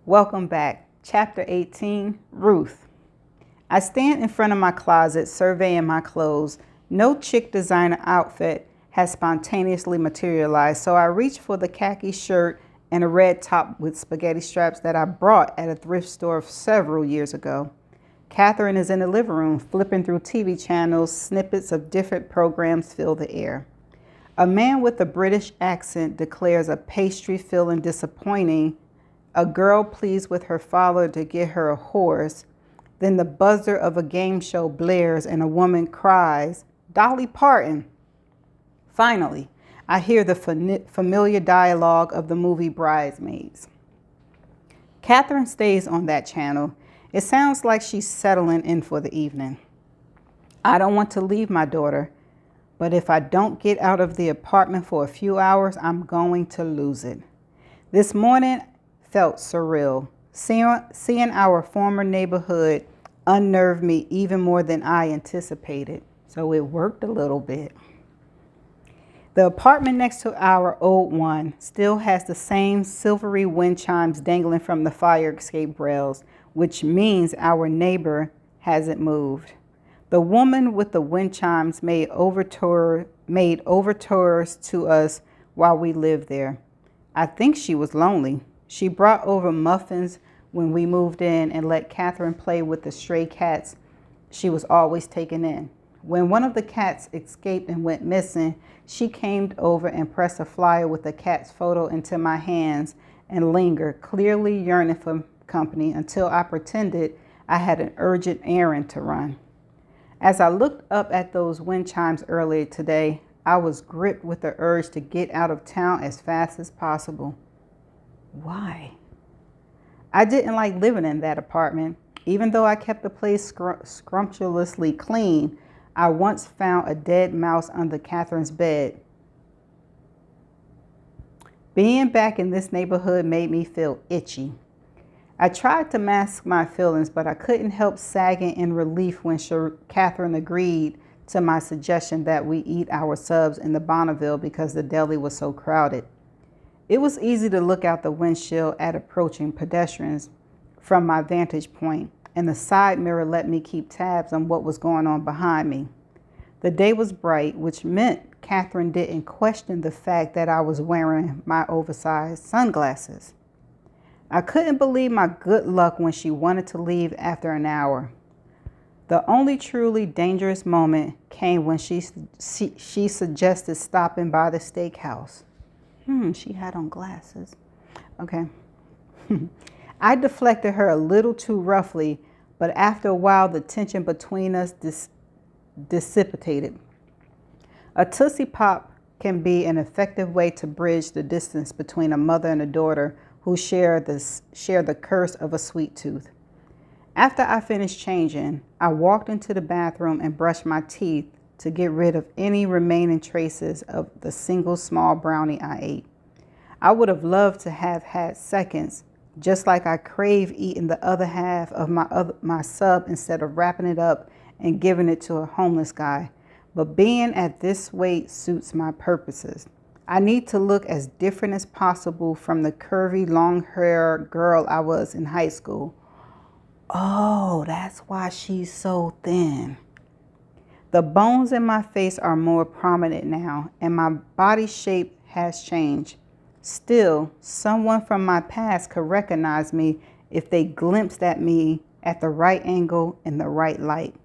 Welcome back. Chapter 18, Ruth. I stand in front of my closet surveying my clothes. No chic designer outfit has spontaneously materialized, so I reach for the khaki shirt and a red top with spaghetti straps that I bought at a thrift store several years ago. Catherine is in the living room, flipping through TV channels. Snippets of different programs fill the air. A man with a British accent declares a pastry feeling disappointing. A girl pleads with her father to get her a horse. Then the buzzer of a game show blares and a woman cries, "Dolly Parton." Finally, I hear the familiar dialogue of the movie Bridesmaids. Catherine stays on that channel. It sounds like she's settling in for the evening. I don't want to leave my daughter, but if I don't get out of the apartment for a few hours, I'm going to lose it. This morning felt surreal. Seeing our former neighborhood unnerved me even more than I anticipated, so it worked a little bit. The apartment next to our old one still has the same silvery wind chimes dangling from the fire escape rails, which means our neighbor hasn't moved. The woman with the wind chimes made overtures to us while we lived there. I think she was lonely. She brought over muffins when we moved in and let Catherine play with the stray cats she was always taking in. When one of the cats escaped and went missing, she came over and pressed a flyer with the cat's photo into my hands and lingered, clearly yearning for company, until I pretended I had an urgent errand to run. As I looked up at those wind chimes earlier today, I was gripped with the urge to get out of town as fast as possible. Why? I didn't like living in that apartment. Even though I kept the place scrumptiously clean, I once found a dead mouse under Catherine's bed. Being back in this neighborhood made me feel itchy. I tried to mask my feelings, but I couldn't help sagging in relief when Catherine agreed to my suggestion that we eat our subs in the Bonneville because the deli was so crowded. It was easy to look out the windshield at approaching pedestrians from my vantage point, and the side mirror let me keep tabs on what was going on behind me. The day was bright, which meant Catherine didn't question the fact that I was wearing my oversized sunglasses. I couldn't believe my good luck when she wanted to leave after an hour. The only truly dangerous moment came when she suggested stopping by the steakhouse. She had on glasses. Okay. I deflected her a little too roughly, but after a while, the tension between us dissipated. A Tootsie Pop can be an effective way to bridge the distance between a mother and a daughter who share the curse of a sweet tooth. After I finished changing, I walked into the bathroom and brushed my teeth to get rid of any remaining traces of the single small brownie I ate. I would have loved to have had seconds, just like I crave eating the other half of my sub instead of wrapping it up and giving it to a homeless guy. But being at this weight suits my purposes. I need to look as different as possible from the curvy, long-haired girl I was in high school. Oh, that's why she's so thin. The bones in my face are more prominent now, and my body shape has changed. Still, someone from my past could recognize me if they glimpsed at me at the right angle in the right light.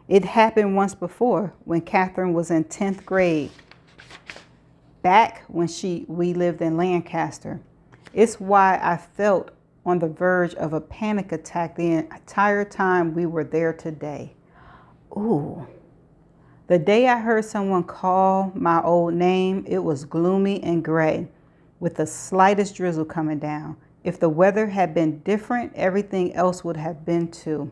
It happened once before when Catherine was in 10th grade, back when we lived in Lancaster. It's why I felt on the verge of a panic attack the entire time we were there today. Ooh. The day I heard someone call my old name, it was gloomy and gray, with the slightest drizzle coming down. If the weather had been different, everything else would have been too.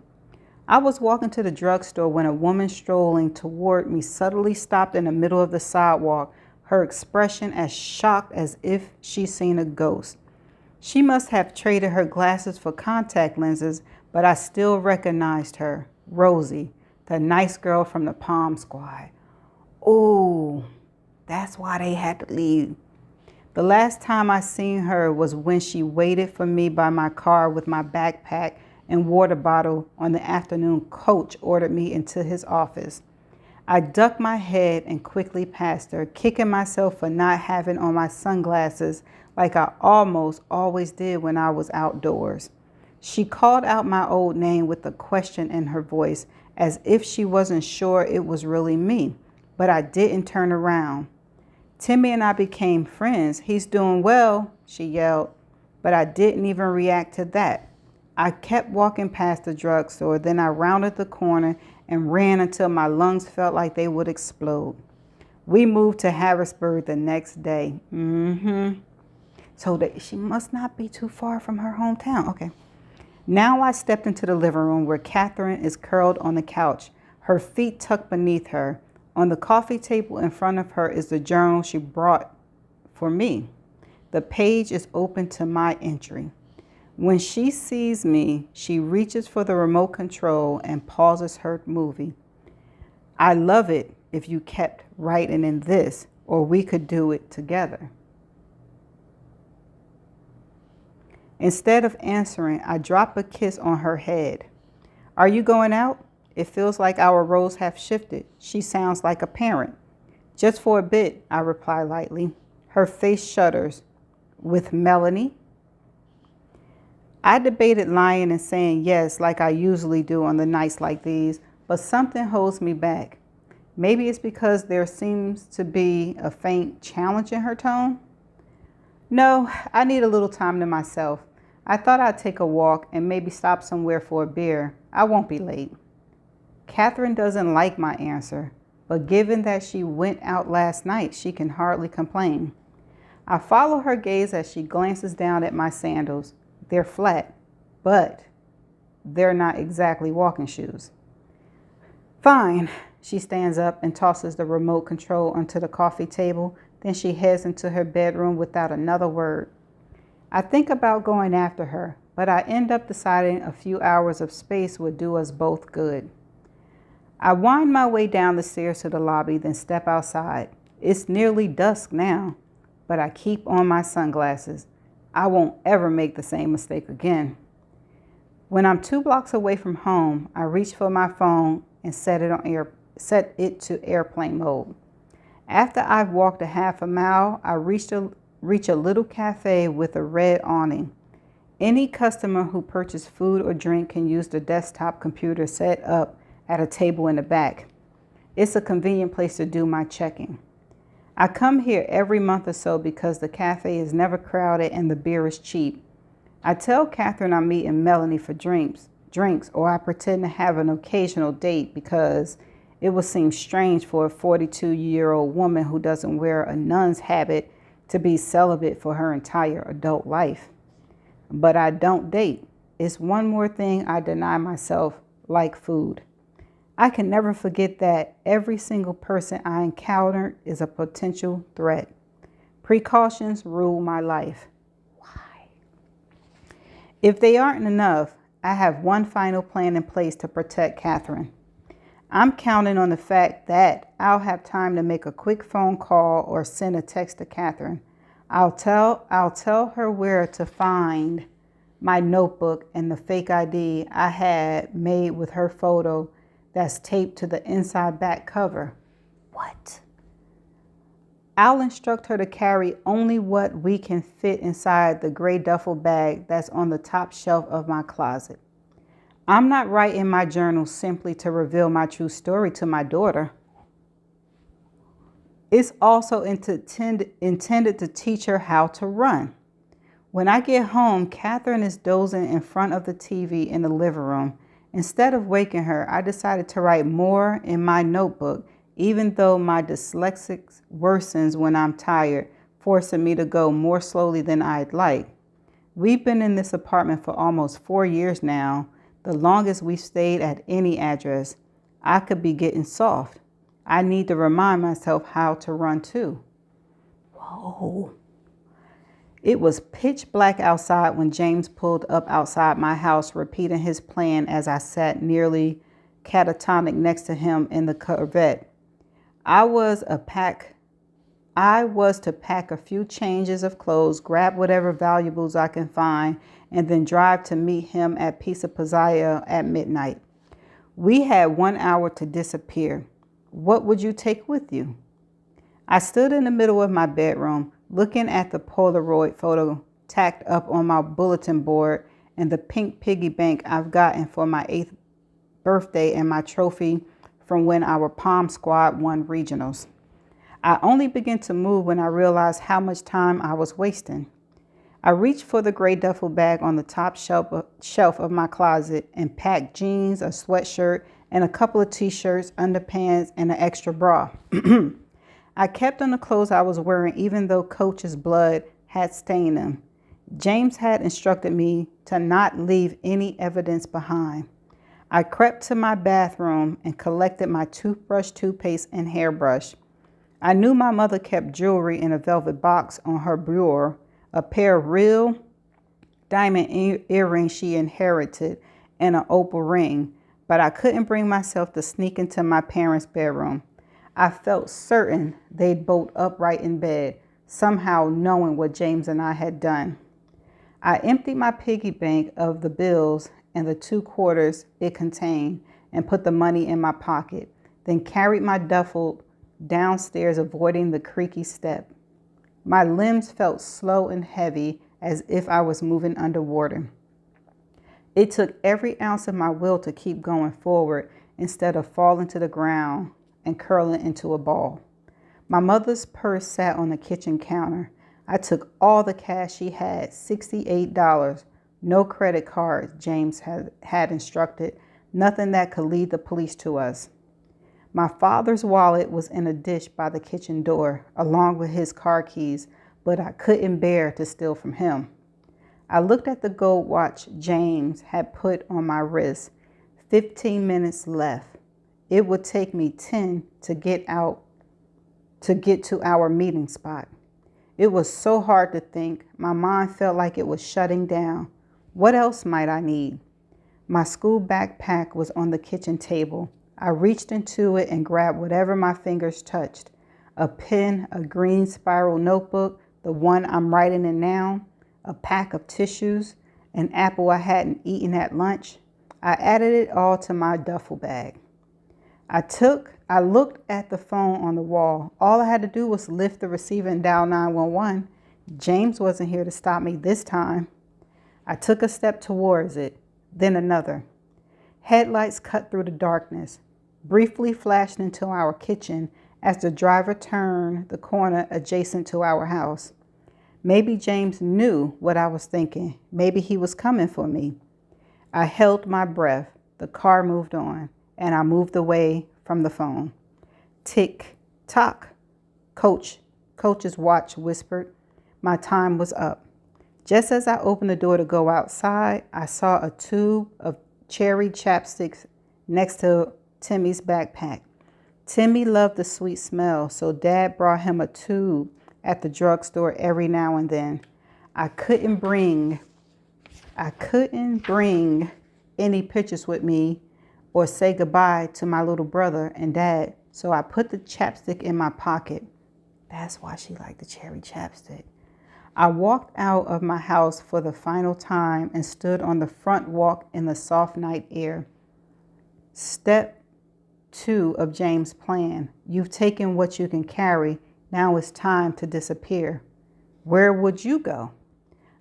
I was walking to the drugstore when a woman strolling toward me suddenly stopped in the middle of the sidewalk, her expression as shocked as if she'd seen a ghost. She must have traded her glasses for contact lenses, but I still recognized her, Rosie, the nice girl from the Palm Squad. Oh, that's why they had to leave. The last time I seen her was when she waited for me by my car with my backpack and water bottle on the afternoon coach ordered me into his office. I ducked my head and quickly passed her, kicking myself for not having on my sunglasses like I almost always did when I was outdoors. She called out my old name with a question in her voice, as if she wasn't sure it was really me, but I didn't turn around. Timmy and I became friends. He's doing well, she yelled, but I didn't even react to that. I kept walking past the drugstore, then I rounded the corner and ran until my lungs felt like they would explode. We moved to Harrisburg the next day. So she must not be too far from her hometown. Okay. Now I stepped into the living room where Catherine is curled on the couch, her feet tucked beneath her. On the coffee table in front of her is the journal she brought for me. The page is open to my entry. When she sees me, she reaches for the remote control and pauses her movie. I love it if you kept writing in this, or we could do it together. Instead of answering, I drop a kiss on her head. Are you going out? It feels like our roles have shifted. She sounds like a parent. Just for a bit, I reply lightly. Her face shudders. With Melanie? I debated lying and saying yes like I usually do on the nights like these, but something holds me back. Maybe it's because there seems to be a faint challenge in her tone. No, I need a little time to myself. I thought I'd take a walk and maybe stop somewhere for a beer. I won't be late. Catherine doesn't like my answer, but given that she went out last night, she can hardly complain. I follow her gaze as she glances down at my sandals. They're flat, but they're not exactly walking shoes. Fine. She stands up and tosses the remote control onto the coffee table. Then she heads into her bedroom without another word. I think about going after her, but I end up deciding a few hours of space would do us both good. I wind my way down the stairs to the lobby, then step outside. It's nearly dusk now, but I keep on my sunglasses. I won't ever make the same mistake again. When I'm 2 blocks away from home, I reach for my phone and set it to airplane mode. After I've walked a half a mile, I reach a little cafe with a red awning. Any customer who purchases food or drink can use the desktop computer set up at a table in the back. It's a convenient place to do my checking. I come here every month or so because the cafe is never crowded and the beer is cheap. I tell Catherine I'm meeting Melanie for drinks, or I pretend to have an occasional date because it would seem strange for a 42-year-old woman who doesn't wear a nun's habit to be celibate for her entire adult life. But I don't date. It's one more thing I deny myself, like food. I can never forget that every single person I encountered is a potential threat. Precautions rule my life. Why? If they aren't enough, I have one final plan in place to protect Catherine. I'm counting on the fact that I'll have time to make a quick phone call or send a text to Catherine. I'll tell her where to find my notebook and the fake ID I had made with her photo that's taped to the inside back cover. What? I'll instruct her to carry only what we can fit inside the gray duffel bag that's on the top shelf of my closet. I'm not writing my journal simply to reveal my true story to my daughter. It's also intended to teach her how to run. When I get home, Catherine is dozing in front of the TV in the living room. Instead of waking her, I decided to write more in my notebook, even though my dyslexic worsens when I'm tired, forcing me to go more slowly than I'd like. We've been in this apartment for almost 4 years now, the longest we've stayed at any address. I could be getting soft. I need to remind myself how to run too. Whoa. It was pitch black outside when James pulled up outside my house, repeating his plan as I sat nearly catatonic next to him in the Corvette. I was a pack I was to pack a few changes of clothes, grab whatever valuables I can find, and then drive to meet him at Pizza Pizzaya at midnight. We had 1 hour to disappear. What would you take with you? I stood in the middle of my bedroom, looking at the Polaroid photo tacked up on my bulletin board and the pink piggy bank I've gotten for my 8th birthday and my trophy from when our Palm Squad won regionals. I only began to move when I realized how much time I was wasting. I reached for the gray duffel bag on the top shelf of my closet and packed jeans, a sweatshirt, and a couple of t-shirts, underpants, and an extra bra. I kept on the clothes I was wearing even though Coach's blood had stained them. James had instructed me to not leave any evidence behind. I crept to my bathroom and collected my toothbrush, toothpaste, and hairbrush. I knew my mother kept jewelry in a velvet box on her bureau, a pair of real diamond earrings she inherited, and an opal ring, but I couldn't bring myself to sneak into my parents' bedroom. I felt certain they'd bolt upright in bed, somehow knowing what James and I had done. I emptied my piggy bank of the bills and the 2 quarters it contained and put the money in my pocket, then carried my duffel downstairs, avoiding the creaky step. My limbs felt slow and heavy, as if I was moving underwater. It took every ounce of my will to keep going forward instead of falling to the ground and curling into a ball. My mother's purse sat on the kitchen counter. I took all the cash she had, $68, no credit cards, James had instructed, nothing that could lead the police to us. My father's wallet was in a dish by the kitchen door, along with his car keys, but I couldn't bear to steal from him. I looked at the gold watch James had put on my wrist. 15 minutes left. It would take me 10 to get to our meeting spot. It was so hard to think. My mind felt like it was shutting down. What else might I need? My school backpack was on the kitchen table. I reached into it and grabbed whatever my fingers touched. A pen, a green spiral notebook, the one I'm writing in now, a pack of tissues, an apple I hadn't eaten at lunch. I added it all to my duffel bag. I looked at the phone on the wall. All I had to do was lift the receiver and dial 911. James wasn't here to stop me this time. I took a step towards it, then another. Headlights cut through the darkness, briefly flashed into our kitchen as the driver turned the corner adjacent to our house. Maybe James knew what I was thinking. Maybe he was coming for me. I held my breath. The car moved on, and I moved away from the phone. Tick, tock. Coach's watch whispered. My time was up. Just as I opened the door to go outside, I saw a tube of cherry chapsticks next to Timmy's backpack. Timmy loved the sweet smell, so Dad brought him a tube at the drugstore every now and then. I couldn't bring any pictures with me or say goodbye to my little brother and Dad, so I put the chapstick in my pocket. That's why she liked the cherry chapstick. I walked out of my house for the final time and stood on the front walk in the soft night air. Step 2 of James' plan. You've taken what you can carry. Now it's time to disappear. Where would you go?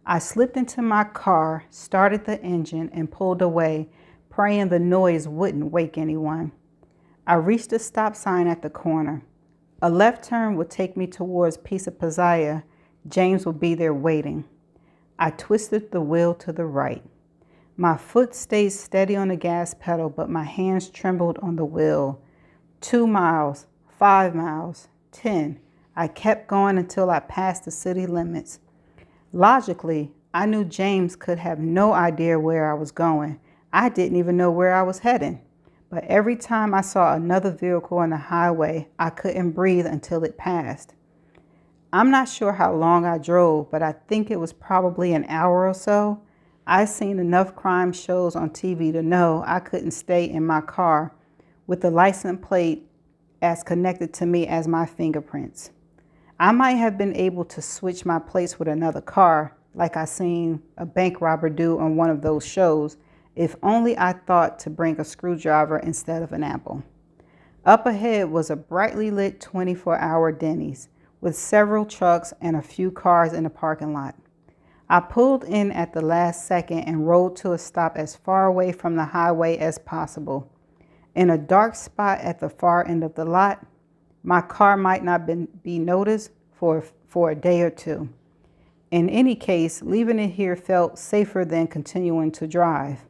I slipped into my car, started the engine, and pulled away, praying the noise wouldn't wake anyone. I reached a stop sign at the corner. A left turn would take me towards Pizza Pizzaya. James would be there waiting. I twisted the wheel to the right. My foot stayed steady on the gas pedal, but my hands trembled on the wheel. 2 miles, 5 miles, 10. I kept going until I passed the city limits. Logically, I knew James could have no idea where I was going. I didn't even know where I was heading. But every time I saw another vehicle on the highway, I couldn't breathe until it passed. I'm not sure how long I drove, but I think it was probably an hour or so. I've seen enough crime shows on TV to know I couldn't stay in my car with the license plate as connected to me as my fingerprints. I might have been able to switch my place with another car, like I seen a bank robber do on one of those shows, if only I thought to bring a screwdriver instead of an apple. Up ahead was a brightly lit 24-hour Denny's with several trucks and a few cars in the parking lot. I pulled in at the last second and rode to a stop as far away from the highway as possible. In a dark spot at the far end of the lot, my car might not be noticed for a day or two. In any case, leaving it here felt safer than continuing to drive.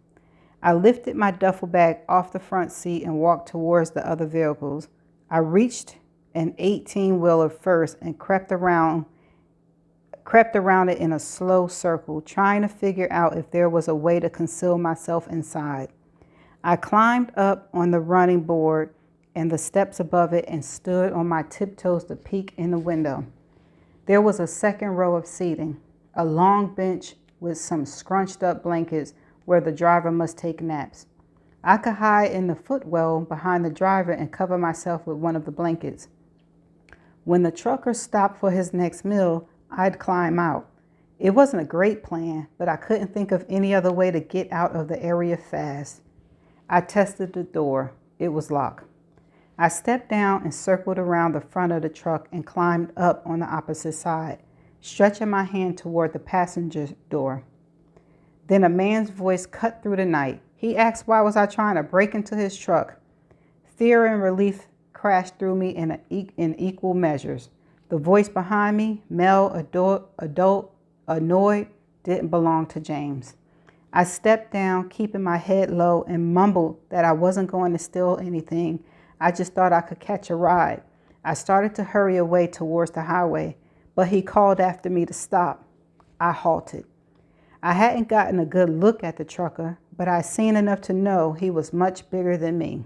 I lifted my duffel bag off the front seat and walked towards the other vehicles. I reached an 18-wheeler first and crept around it in a slow circle, trying to figure out if there was a way to conceal myself inside. I climbed up on the running board and the steps above it and stood on my tiptoes to peek in the window. There was a second row of seating, a long bench with some scrunched up blankets where the driver must take naps. I could hide in the footwell behind the driver and cover myself with one of the blankets. When the trucker stopped for his next meal, I'd climb out. It wasn't a great plan, but I couldn't think of any other way to get out of the area fast. I tested the door. It was locked. I stepped down and circled around the front of the truck and climbed up on the opposite side, stretching my hand toward the passenger door. Then a man's voice cut through the night. He asked why was I trying to break into his truck. Fear and relief crashed through me in equal measures. The voice behind me, male, adult, annoyed, didn't belong to James. I stepped down, keeping my head low, and mumbled that I wasn't going to steal anything. I just thought I could catch a ride. I started to hurry away towards the highway, but he called after me to stop. I halted. I hadn't gotten a good look at the trucker, but I'd seen enough to know he was much bigger than me.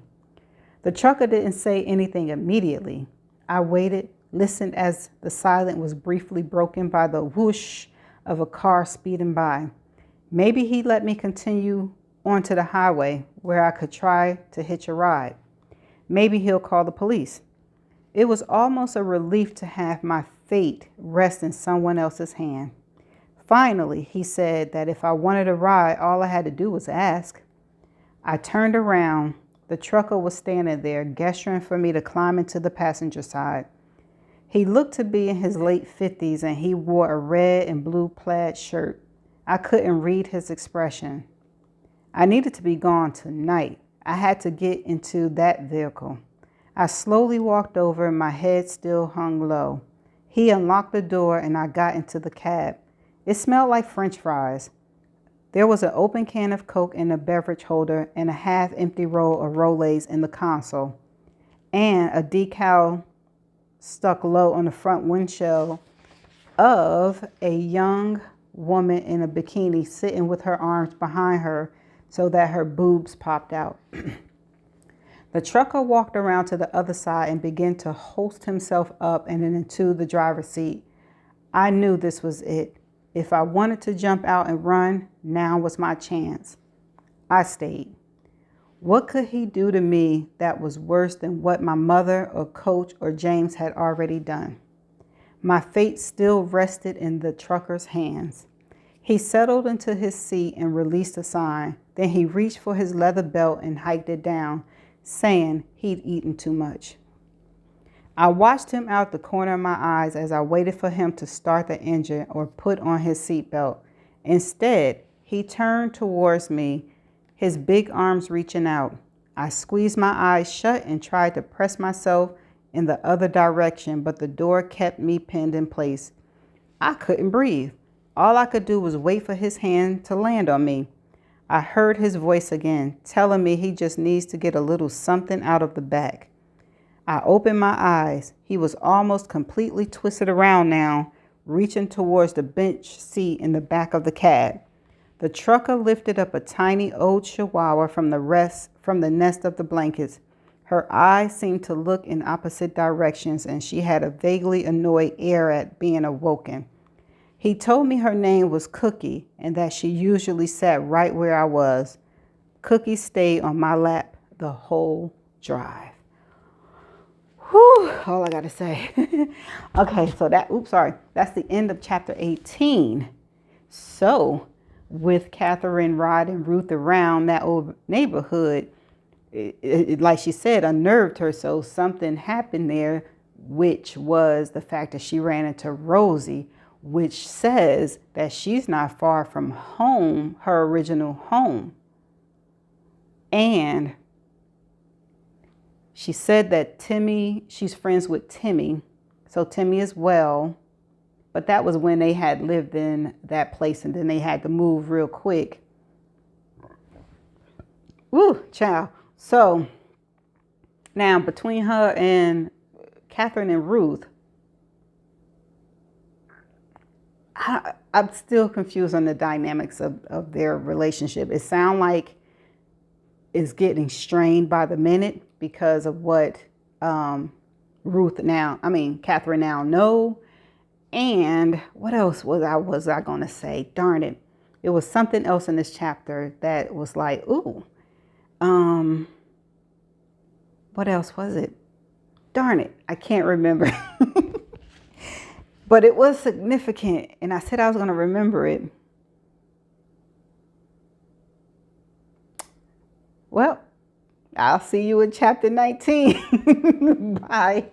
The trucker didn't say anything immediately. I waited, listened as the silence was briefly broken by the whoosh of a car speeding by. Maybe he'd let me continue onto the highway where I could try to hitch a ride. Maybe he'll call the police. It was almost a relief to have my fate rest in someone else's hand. Finally, he said that if I wanted a ride, all I had to do was ask. I turned around. The trucker was standing there, gesturing for me to climb into the passenger side. He looked to be in his late 50s, and he wore a red and blue plaid shirt. I couldn't read his expression. I needed to be gone tonight. I had to get into that vehicle. I slowly walked over, and my head still hung low. He unlocked the door, and I got into the cab. It smelled like French fries. There was an open can of Coke in the beverage holder and a half-empty roll of Rolaids in the console, and a decal stuck low on the front windshield of a young woman in a bikini sitting with her arms behind her so that her boobs popped out. The trucker walked around to the other side and began to hoist himself up and into the driver's seat. I knew this was it. If I wanted to jump out and run, now was my chance. I stayed. What could he do to me that was worse than what my mother or Coach or James had already done? My fate still rested in the trucker's hands. He settled into his seat and released a sign. Then he reached for his leather belt and hiked it down, saying he'd eaten too much. I watched him out the corner of my eyes as I waited for him to start the engine or put on his seatbelt. Instead, he turned towards me, his big arms reaching out. I squeezed my eyes shut and tried to press myself in the other direction, but the door kept me pinned in place. I couldn't breathe. All I could do was wait for his hand to land on me. I heard his voice again, telling me he just needs to get a little something out of the back. I opened my eyes. He was almost completely twisted around now, reaching towards the bench seat in the back of the cab. The trucker lifted up a tiny old chihuahua from the nest of the blankets. Her eyes seemed to look in opposite directions, and she had a vaguely annoyed air at being awoken. He told me her name was Cookie and that she usually sat right where I was. Cookie stayed on my lap the whole drive. Whew, all I got to say. Okay, so that's the end of chapter 18. So, with Catherine riding Ruth around that old neighborhood, like she said, unnerved her. So something happened there, which was the fact that she ran into Rosie, which says that she's not far from home, her original home. And she said that Timmy, she's friends with Timmy. So Timmy as well. But that was when they had lived in that place and then they had to move real quick. Woo, child. So now between her and Catherine and Ruth, I'm still confused on the dynamics of their relationship. It sounds like it's getting strained by the minute because of what Catherine now know. And what else was I going to say? Darn it. It was something else in this chapter that was like, ooh, what else was it? Darn it. I can't remember. But it was significant. And I said I was going to remember it. Well, I'll see you in chapter 19. Bye.